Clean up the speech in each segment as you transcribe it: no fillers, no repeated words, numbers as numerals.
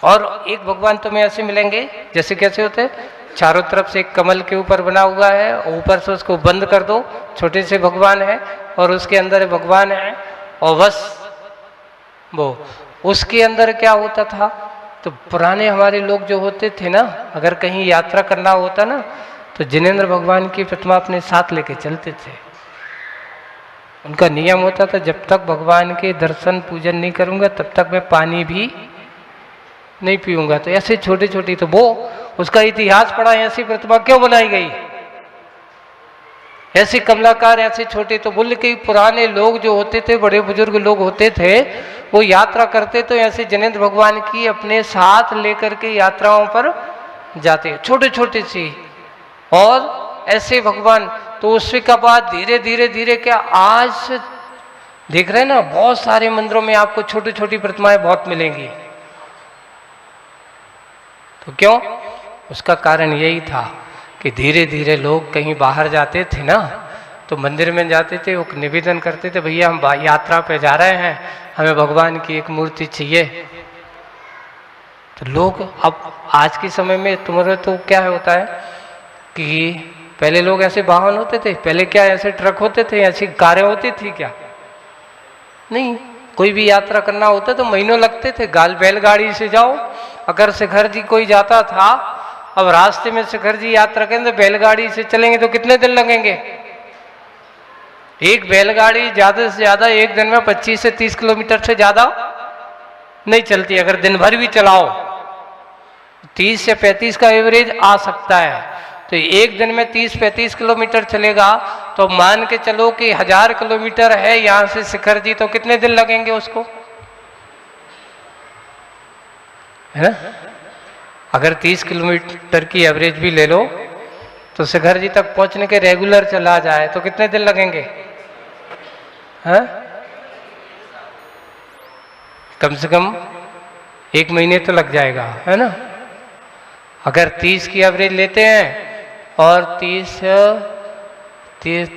और एक भगवान तुम्हें ऐसे मिलेंगे जैसे कैसे होते हैं, चारों तरफ से एक कमल के ऊपर बना हुआ है, ऊपर से उसको बंद कर दो, छोटे से भगवान है और उसके अंदर भगवान है, और बस वो उसके अंदर क्या होता था। तो पुराने हमारे लोग जो होते थे ना, अगर कहीं यात्रा करना होता ना, तो जिनेंद्र भगवान की प्रतिमा अपने साथ लेके चलते थे। उनका नियम होता था, जब तक भगवान के दर्शन पूजन नहीं करूंगा तब तक मैं पानी भी नहीं पीऊंगा। तो ऐसे छोटी छोटी, तो वो उसका इतिहास पढ़ा, ऐसी प्रतिमा क्यों बनाई गई, ऐसे कमलाकार ऐसे छोटे। तो बोले कि पुराने लोग जो होते थे, बड़े बुजुर्ग लोग होते थे, वो यात्रा करते तो ऐसे जिनेंद्र भगवान की अपने साथ लेकर के यात्राओं पर जाते, छोटे छोटे सी, और ऐसे भगवान। तो उसके का बाद धीरे धीरे धीरे क्या आज देख रहे हैं ना, बहुत सारे मंदिरों में आपको छोटी छोटी प्रतिमाएं बहुत मिलेंगी। तो क्यों, उसका कारण यही था कि धीरे धीरे लोग कहीं बाहर जाते थे ना, तो मंदिर में जाते थे, वो निवेदन करते थे, भैया हम यात्रा पे जा रहे हैं, हमें भगवान की एक मूर्ति चाहिए। तो लोग अब आज के समय में तुम्हारे तो क्या होता है कि पहले लोग ऐसे वाहन होते थे, पहले क्या ऐसे ट्रक होते थे, ऐसी कारें होती थी क्या, नहीं। कोई भी यात्रा करना होता तो महीनों लगते थे, बैलगाड़ी से जाओ। अगर शिखर जी कोई जाता था, अब रास्ते में शिखर जी यात्रा करें तो बैलगाड़ी से चलेंगे तो कितने दिन लगेंगे। एक बैलगाड़ी ज्यादा से ज्यादा एक दिन में 25 से 30 किलोमीटर से ज्यादा नहीं चलती। अगर दिन भर भी चलाओ 30 से 35 का एवरेज आ सकता है। तो एक दिन में 30-35 किलोमीटर चलेगा, तो मान के चलो कि 1000 किलोमीटर है यहां से शिखर जी, तो कितने दिन लगेंगे उसको, है ना। अगर 30 किलोमीटर की एवरेज भी ले लो, तो शिखर जी तक पहुंचने के रेगुलर चला जाए तो कितने दिन लगेंगे, हैं? कम से कम 1 महीने तो लग जाएगा, है ना। अगर 30 की एवरेज लेते हैं और 30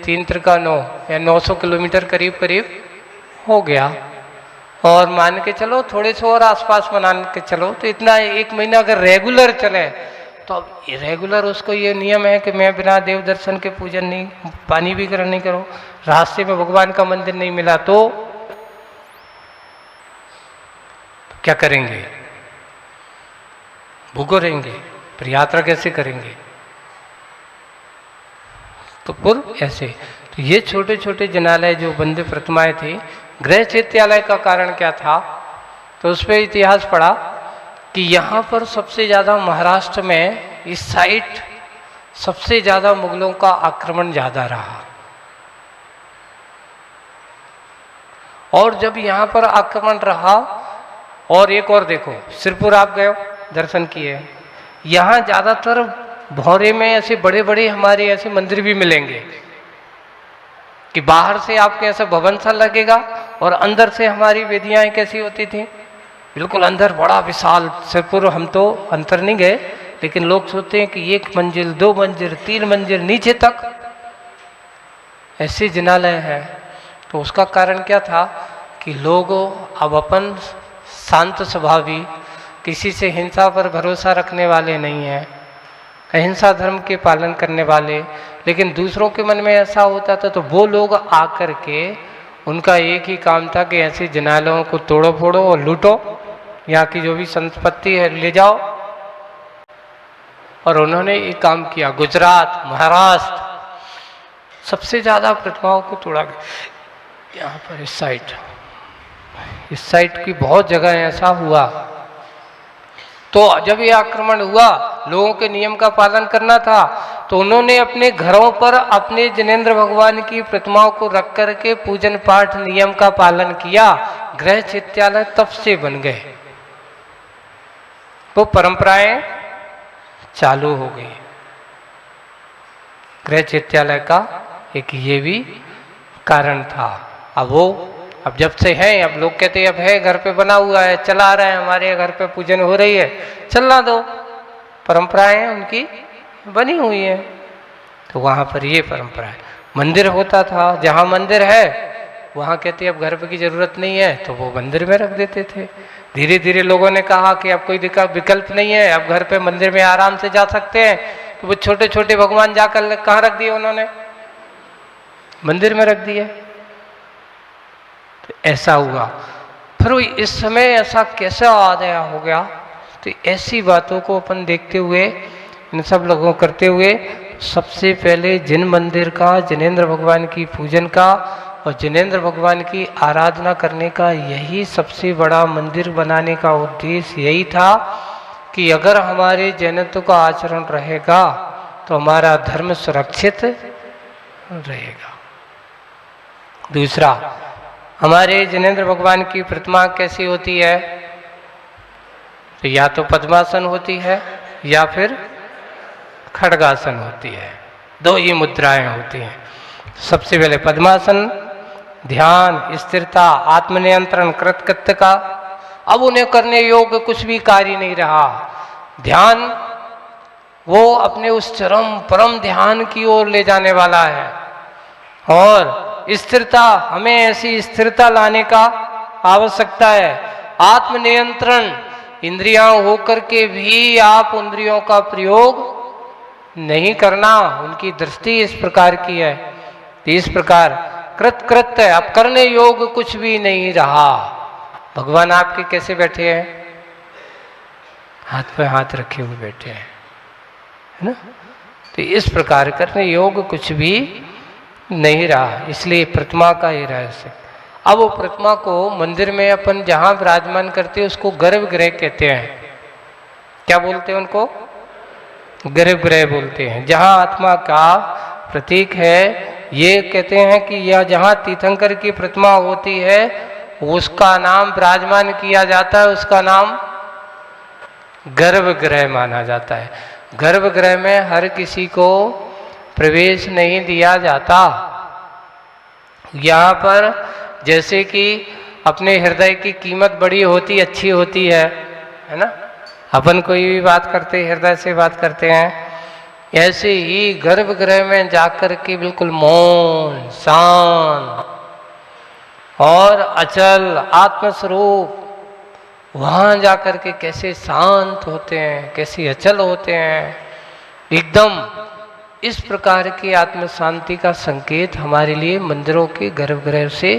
3 त्रिका 9 या 900 किलोमीटर करीब करीब हो गया, और मान के चलो थोड़े से और आसपास मान के चलो, तो इतना 1 महीना अगर रेगुलर चले, तो अब रेगुलर उसको ये नियम है कि मैं बिना देव दर्शन के पूजन नहीं, पानी भी ग्रहण नहीं करो, रास्ते में भगवान का मंदिर नहीं मिला तो क्या करेंगे, भूखो रहेंगे, फिर यात्रा कैसे करेंगे। तो पुर ऐसे, तो ये छोटे छोटे जिनालय जो बंदे प्रतिमाएं थी, गृह चैत्यालय का कारण क्या था, तो उस पर इतिहास पढ़ा कि यहाँ पर सबसे ज़्यादा महाराष्ट्र में इस साइड सबसे ज़्यादा मुगलों का आक्रमण ज़्यादा रहा। और जब यहाँ पर आक्रमण रहा, और एक और देखो, सिरपुर आप गए दर्शन किए, यहाँ ज़्यादातर भौरे में ऐसे बड़े बड़े हमारे ऐसे मंदिर भी मिलेंगे कि बाहर से आपके ऐसा भवन सा लगेगा, और अंदर से हमारी वेदियाँ कैसी होती थी, बिल्कुल अंदर बड़ा विशाल। सिरपुर हम तो अंदर नहीं गए, लेकिन लोग सोचते हैं कि 1 मंजिल 2 मंजिल 3 मंजिल नीचे तक ऐसे जिनालय हैं। तो उसका कारण क्या था कि लोग अब अपन शांत स्वभावी, किसी से हिंसा पर भरोसा रखने वाले नहीं हैं, अहिंसा धर्म के पालन करने वाले, लेकिन दूसरों के मन में ऐसा होता था, तो वो लोग आकर के उनका एक ही काम था कि ऐसे जिनालयों को तोड़ो फोड़ो और लूटो, यहाँ की जो भी संपत्ति है ले जाओ। और उन्होंने एक काम किया, गुजरात, महाराष्ट्र सबसे ज़्यादा प्रतिमाओं को तोड़ा गया। यहाँ पर इस साइड की बहुत जगह ऐसा हुआ। तो जब ये आक्रमण हुआ, लोगों के नियम का पालन करना था, तो उन्होंने अपने घरों पर अपने जिनेंद्र भगवान की प्रतिमाओं को रख करके पूजन पाठ नियम का पालन किया। गृह चैत्यालय तब से बन गए, वो परंपराएं चालू हो गई। गृह चैत्यालय का एक ये भी कारण था। अब जब से है, अब लोग कहते हैं अब है, घर पे बना हुआ है, चला रहे हैं, हमारे घर पे पूजन हो रही है, चलना दो, परंपराएं उनकी बनी हुई है। तो वहाँ पर ये परंपरा है। मंदिर होता था, जहाँ मंदिर है वहाँ कहते अब घर पे की जरूरत नहीं है, तो वो मंदिर में रख देते थे। धीरे धीरे लोगों ने कहा कि अब कोई विकल्प नहीं है, अब घर पे मंदिर में आराम से जा सकते हैं। तो वो छोटे छोटे भगवान जाकर कहाँ रख दिए उन्होंने? मंदिर में रख दिए। तो ऐसा हुआ। फिर इस समय ऐसा कैसा आदया हो गया? तो ऐसी बातों को अपन देखते हुए, इन सब लोगों करते हुए, सबसे पहले जिन मंदिर का, जिनेंद्र भगवान की पूजन का और जिनेंद्र भगवान की आराधना करने का, यही सबसे बड़ा मंदिर बनाने का उद्देश्य यही था कि अगर हमारे जैनत्व का आचरण रहेगा तो हमारा धर्म सुरक्षित रहेगा। दूसरा, हमारे जिनेंद्र भगवान की प्रतिमा कैसी होती है? तो या तो पद्मासन होती है या फिर खड्गासन होती है। दो ही मुद्राएं होती हैं। सबसे पहले पद्मासन, ध्यान, स्थिरता, आत्मनियंत्रण, कृतकृत्य का। अब उन्हें करने योग्य कुछ भी कार्य नहीं रहा। ध्यान वो अपने उस चरम परम ध्यान की ओर ले जाने वाला है। और स्थिरता, हमें ऐसी स्थिरता लाने का आवश्यकता है। आत्मनियंत्रण, इंद्रियां होकर के भी आप इंद्रियों का प्रयोग नहीं करना, उनकी दृष्टि इस प्रकार की है। इस प्रकार कृतकृत्य, अब करने योग्य कुछ भी नहीं रहा। भगवान आपके कैसे बैठे हैं? हाथ पे हाथ रखे हुए बैठे हैं, है ना? तो इस प्रकार करने योग्य कुछ भी नहीं रहा। इसलिए प्रतिमा का ये रहस्य। अब वो प्रतिमा को मंदिर में अपन जहां विराजमान करते हैं उसको गर्भगृह कहते हैं। क्या बोलते हैं उनको? गर्भगृह बोलते हैं। जहां आत्मा का प्रतीक है, ये कहते हैं कि यह जहां तीर्थंकर की प्रतिमा होती है उसका नाम विराजमान किया जाता है, उसका नाम गर्भगृह माना जाता है। गर्भगृह में हर किसी को प्रवेश नहीं दिया जाता। यहाँ पर जैसे कि अपने हृदय की कीमत बड़ी होती, अच्छी होती है ना? अपन कोई भी बात करते हृदय से बात करते हैं, ऐसे ही गर्भगृह में जाकर के बिल्कुल मौन, शांत और अचल आत्मस्वरूप, वहां जाकर के कैसे शांत होते हैं, कैसे अचल होते हैं एकदम। इस प्रकार की आत्म शांति का संकेत हमारे लिए मंदिरों के गर्भगृह से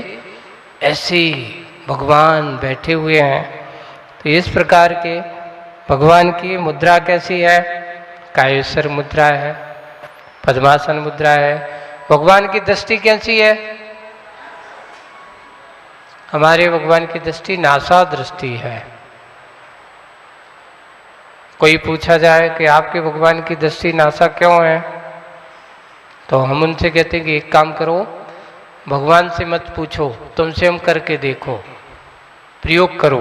ऐसे भगवान बैठे हुए हैं। तो इस प्रकार के भगवान की मुद्रा कैसी है? कायेश्वर मुद्रा है, पद्मासन मुद्रा है। भगवान की दृष्टि कैसी है? हमारे भगवान की दृष्टि नासा दृष्टि है। कोई पूछा जाए कि आपके भगवान की दृष्टि नासा क्यों है, तो हम उनसे कहते हैं कि एक काम करो, भगवान से मत पूछो, तुमसे हम करके देखो, प्रयोग करो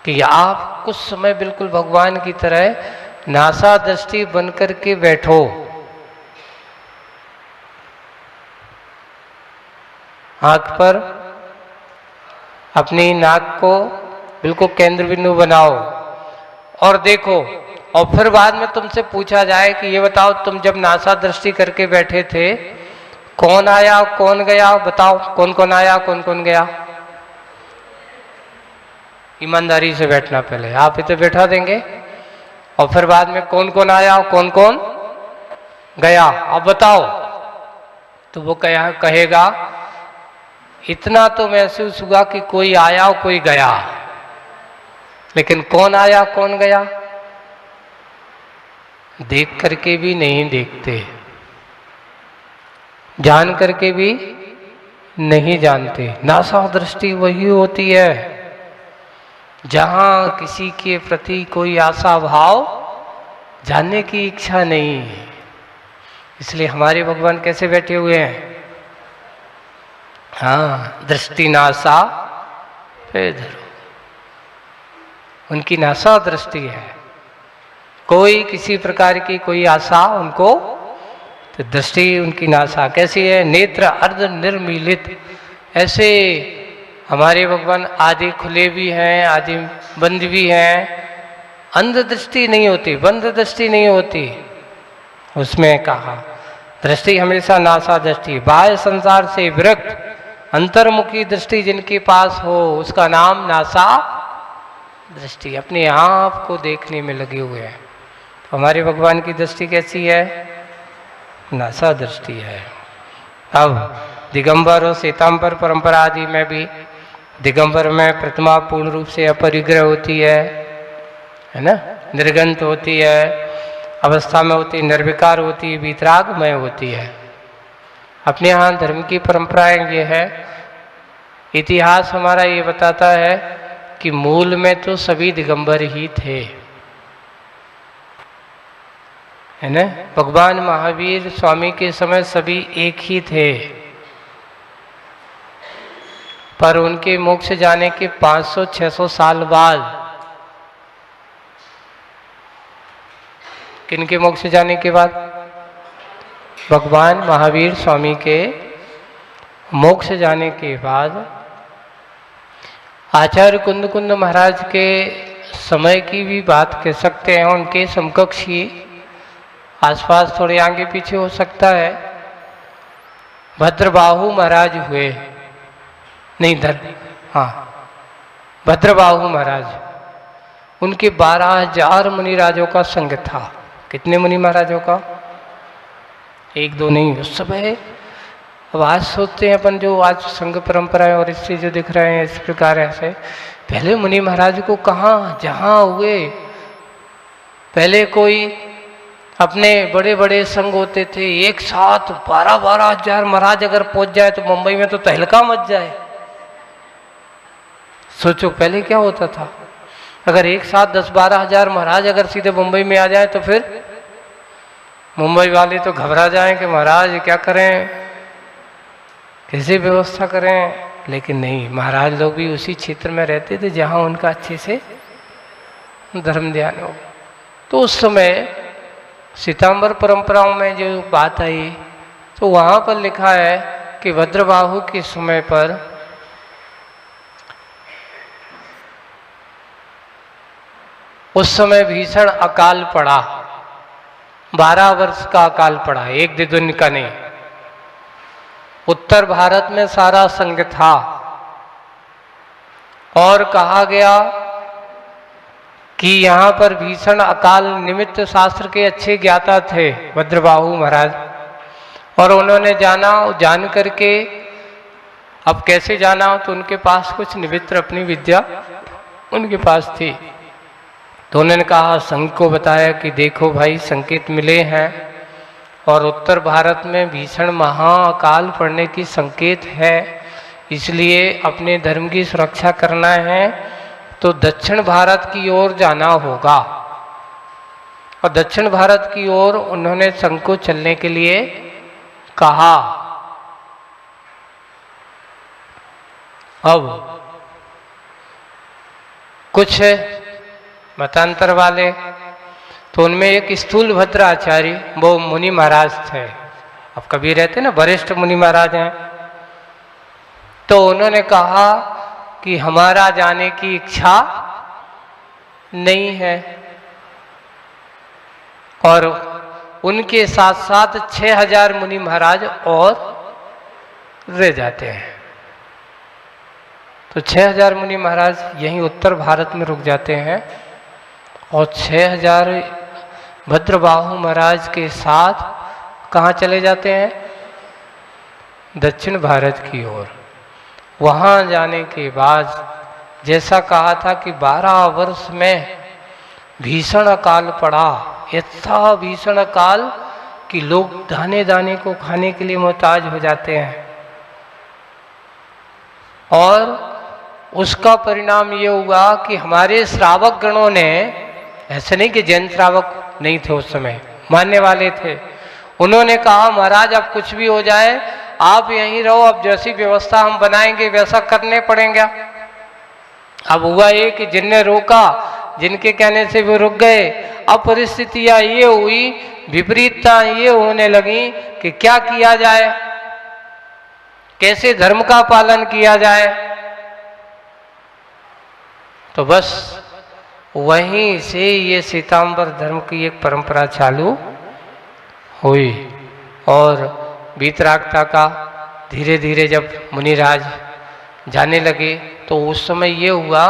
कि आप कुछ समय बिल्कुल भगवान की तरह नासा दृष्टि बनकर के बैठो। आंख पर अपनी नाक को बिल्कुल केंद्र बिंदु बनाओ और देखो। और फिर बाद में तुमसे पूछा जाए कि ये बताओ, तुम जब नासा दृष्टि करके बैठे थे, कौन आया कौन गया? बताओ, कौन कौन आया कौन कौन गया? ईमानदारी से बैठना। पहले आप इधर बैठा देंगे और फिर बाद में कौन कौन आया कौन कौन गया, अब बताओ। तो वो कहेगा इतना तो महसूस हुआ कि कोई आया और कोई गया, लेकिन कौन आया कौन गया देख करके भी नहीं देखते, जान करके भी नहीं जानते। नासा दृष्टि वही होती है जहां किसी के प्रति कोई आशा भाव, जानने की इच्छा नहीं। इसलिए हमारे भगवान कैसे बैठे हुए हैं? हाँ, दृष्टि नासा पे धरो, उनकी नासा दृष्टि है। कोई किसी प्रकार की कोई आशा उनको, तो दृष्टि उनकी नासा कैसी है? नेत्र अर्ध निर्मीलित। ऐसे हमारे भगवान आदि खुले भी हैं, आदि बंद भी हैं। अंध दृष्टि नहीं होती, बंद दृष्टि नहीं होती। उसमें कहा दृष्टि हमेशा नासा दृष्टि, बाह्य संसार से विरक्त, अंतर्मुखी दृष्टि जिनके पास हो उसका नाम नासा दृष्टि, अपने आप को देखने में लगे हुए हैं। हमारे भगवान की दृष्टि कैसी है? नासा दृष्टि है। अब दिगंबर और श्वेतांबर परंपरा आदि में भी दिगंबर में प्रतिमा पूर्ण रूप से अपरिग्रह होती है ना, निर्गंत होती है, अवस्था में होती है, निर्विकार होती है, वीतरागमय होती है। अपने यहाँ धर्म की परंपराएं ये है, इतिहास हमारा ये बताता है कि मूल में तो सभी दिगंबर ही थे, है ना। भगवान महावीर स्वामी के समय सभी एक ही थे, पर उनके मोक्ष जाने के 500-600 साल बाद, किनके मोक्ष जाने के बाद? भगवान महावीर स्वामी के मोक्ष जाने के बाद आचार्य कुंद महाराज के समय की भी बात कह सकते हैं। उनके समकक्ष ही आसपास थोड़े आगे पीछे हो सकता है, भद्रबाहु महाराज हुए, नहीं भद्रबाहु महाराज, उनके 12,000 मुनिराजों का संग था। कितने मुनि महाराजों का? एक दो नहीं, उस समय। अब आज सोचते हैं अपन, जो आज संघ परंपराएं और इससे जो दिख रहे हैं इस प्रकार ऐसे, पहले मुनि महाराज को कहाँ जहाँ हुए, पहले कोई अपने बड़े बड़े संघ होते थे, एक साथ 12,000 महाराज अगर पहुंच जाए तो मुंबई में तो तहलका मच जाए। सोचो पहले क्या होता था, अगर एक साथ 10-12 महाराज अगर सीधे मुंबई में आ जाए तो फिर मुंबई वाले तो घबरा जाएं कि महाराज क्या करें, कैसे व्यवस्था करें। लेकिन नहीं, महाराज लोग भी उसी क्षेत्र में रहते थे जहां उनका अच्छे से धर्म ध्यान हो। तो उस समय श्वेतांबर परंपराओं में जो बात आई, तो वहां पर लिखा है कि भद्रबाहु के समय पर उस समय भीषण अकाल पड़ा, 12 वर्ष का अकाल पड़ा, एक दिन का नहीं। उत्तर भारत में सारा संघ था और कहा गया कि यहाँ पर भीषण अकाल निमित्त शास्त्र के अच्छे ज्ञाता थे भद्रबाहु महाराज, और उन्होंने जान करके, अब कैसे जाना, तो उनके पास कुछ निमित्त अपनी विद्या उनके पास थी। तो उन्होंने कहा, संघ को बताया कि देखो भाई संकेत मिले हैं और उत्तर भारत में भीषण महाअकाल पड़ने की संकेत है, इसलिए अपने धर्म की सुरक्षा करना है तो दक्षिण भारत की ओर जाना होगा। और दक्षिण भारत की ओर उन्होंने संघ को चलने के लिए कहा। अब कुछ मतांतर वाले, तो उनमें एक स्थूल भद्र आचार्य, वो मुनि महाराज थे, अब कभी रहते ना वरिष्ठ मुनि महाराज हैं, तो उन्होंने कहा कि हमारा जाने की इच्छा नहीं है, और उनके साथ साथ 6,000 मुनि महाराज और रह जाते हैं। तो 6,000 मुनि महाराज यहीं उत्तर भारत में रुक जाते हैं और 6,000 भद्रबाहु महाराज के साथ कहाँ चले जाते हैं? दक्षिण भारत की ओर। वहाँ जाने के बाद जैसा कहा था कि 12 वर्ष में भीषण अकाल पड़ा, इतना भीषण अकाल कि लोग दाने दाने को खाने के लिए मोहताज हो जाते हैं। और उसका परिणाम ये हुआ कि हमारे श्रावक गणों ने, ऐसे नहीं कि जैन श्रावक नहीं थे उस समय, मानने वाले थे, उन्होंने कहा महाराज अब कुछ भी हो जाए आप यहीं रहो, अब जैसी व्यवस्था हम बनाएंगे वैसा करने पड़ेगा। अब हुआ ये कि जिनने रोका, जिनके कहने से वो रुक गए, अब परिस्थितियां ये हुई, विपरीतता ये होने लगी कि क्या किया जाए, कैसे धर्म का पालन किया जाए। तो बस वहीं से ये श्वेतांबर धर्म की एक परंपरा चालू हुई और वीतरागता का धीरे धीरे जब मुनिराज जाने लगे तो उस समय ये हुआ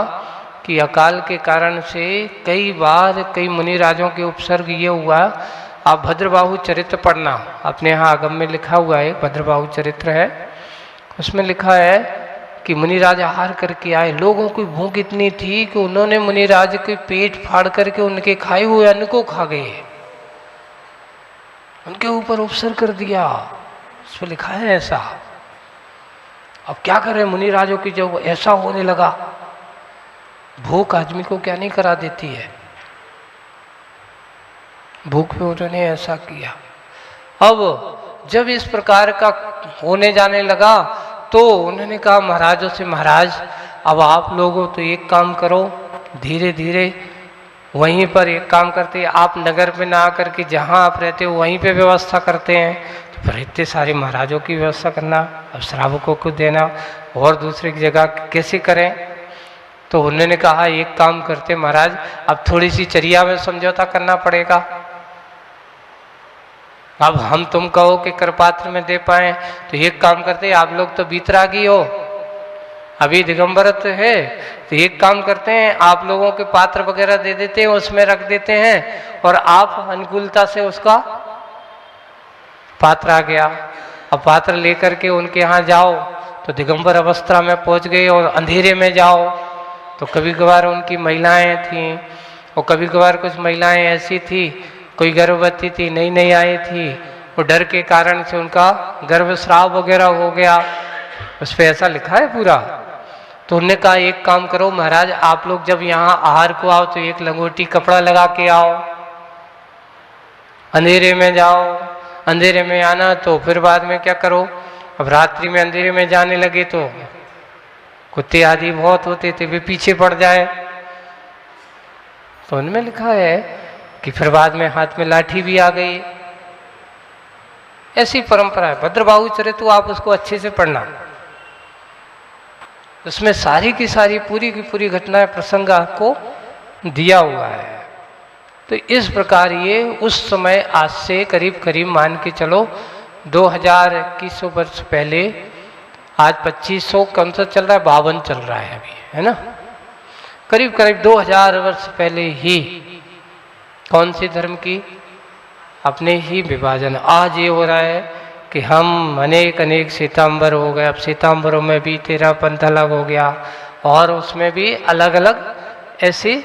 कि अकाल के कारण से कई बार कई मुनिराजों के उपसर्ग ये हुआ। आप भद्रबाहु चरित्र पढ़ना, अपने यहाँ आगम में लिखा हुआ है, भद्रबाहु चरित्र है, उसमें लिखा है कि मुनिराज आहार करके आए। लोगों की भूख इतनी थी कि उन्होंने मुनिराज के पेट फाड़ करके उनके खाए हुए अन्न को खा गए, उनके ऊपर उपसर्ग कर दिया। उसमें लिखा है ऐसा। अब क्या करें मुनिराजों की, जब ऐसा होने लगा, भूख आदमी को क्या नहीं करा देती है, भूख पे उन्होंने ऐसा किया। अब जब इस प्रकार का होने जाने लगा तो उन्होंने कहा महाराजों से, महाराज अब आप लोगों तो एक काम करो, धीरे धीरे वहीं पर एक काम करते, आप नगर में ना आकर के जहाँ आप रहते हो वहीं पे व्यवस्था करते हैं, तो फिर इतने सारे महाराजों की व्यवस्था करना, अब श्रावकों को देना और दूसरे की जगह कैसे करें। तो उन्होंने कहा एक काम करते महाराज, अब थोड़ी सी चर्या में समझौता करना पड़ेगा। अब हम तुम कहो कि करपात्र में दे पाए, तो एक काम करते, आप लोग तो बीतरागी हो, अभी दिगंबरत्व है, तो एक काम करते हैं, आप लोगों के पात्र वगैरह दे देते हैं, उसमें रख देते हैं और आप अनुकूलता से उसका पात्र आ गया। अब पात्र लेकर के उनके यहाँ जाओ तो दिगंबर अवस्था में पहुंच गए, और अंधेरे में जाओ तो कभी कभार उनकी महिलाएं थीं, और कभी कभार कुछ महिलाएं ऐसी थी, कोई गर्भवती थी, नई नई आई थी, वो डर के कारण से उनका गर्भस्राव वगैरह हो गया। उस पर ऐसा लिखा है पूरा। तो उन्होंने कहा एक काम करो महाराज, आप लोग जब यहाँ आहार को आओ तो एक लंगोटी कपड़ा लगा के आओ, अंधेरे में जाओ, अंधेरे में आना तो फिर बाद में क्या करो, अब रात्रि में अंधेरे में जाने लगे तो कुत्ते आदि बहुत होते थे, वे पीछे पड़ जाए। तो उनमें लिखा है कि फिर बाद में हाथ में लाठी भी आ गई। ऐसी परंपरा है। भद्रबाहु चरित्र आप उसको अच्छे से पढ़ना, उसमें सारी की सारी पूरी की पूरी घटनाएं प्रसंग आपको दिया हुआ है। तो इस प्रकार ये उस समय आज से करीब करीब मान के चलो 2100 वर्ष पहले, आज 2500 कौन सा चल रहा है, 52 चल रहा है अभी, है ना, करीब करीब 2000 वर्ष पहले ही कौन से धर्म की, अपने ही विभाजन। आज ये हो रहा है कि हम अनेक अनेक श्वेतांबर हो गए, अब श्वेतांबरों में भी 13 पंथ अलग हो गया, और उसमें भी अलग अलग ऐसी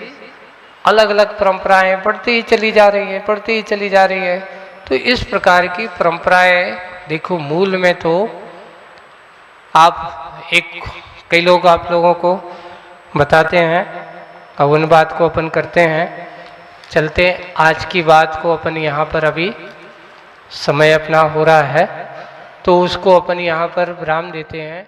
अलग अलग परंपराएं बढ़ती ही चली जा रही है, बढ़ती ही चली जा रही है। तो इस प्रकार की परंपराएं देखो, मूल में तो आप कई लोग आप लोगों को बताते हैं, अब उन बात को अपन करते हैं, चलते आज की बात को अपन यहाँ पर, अभी समय अपना हो रहा है तो उसको अपन यहाँ पर विराम देते हैं।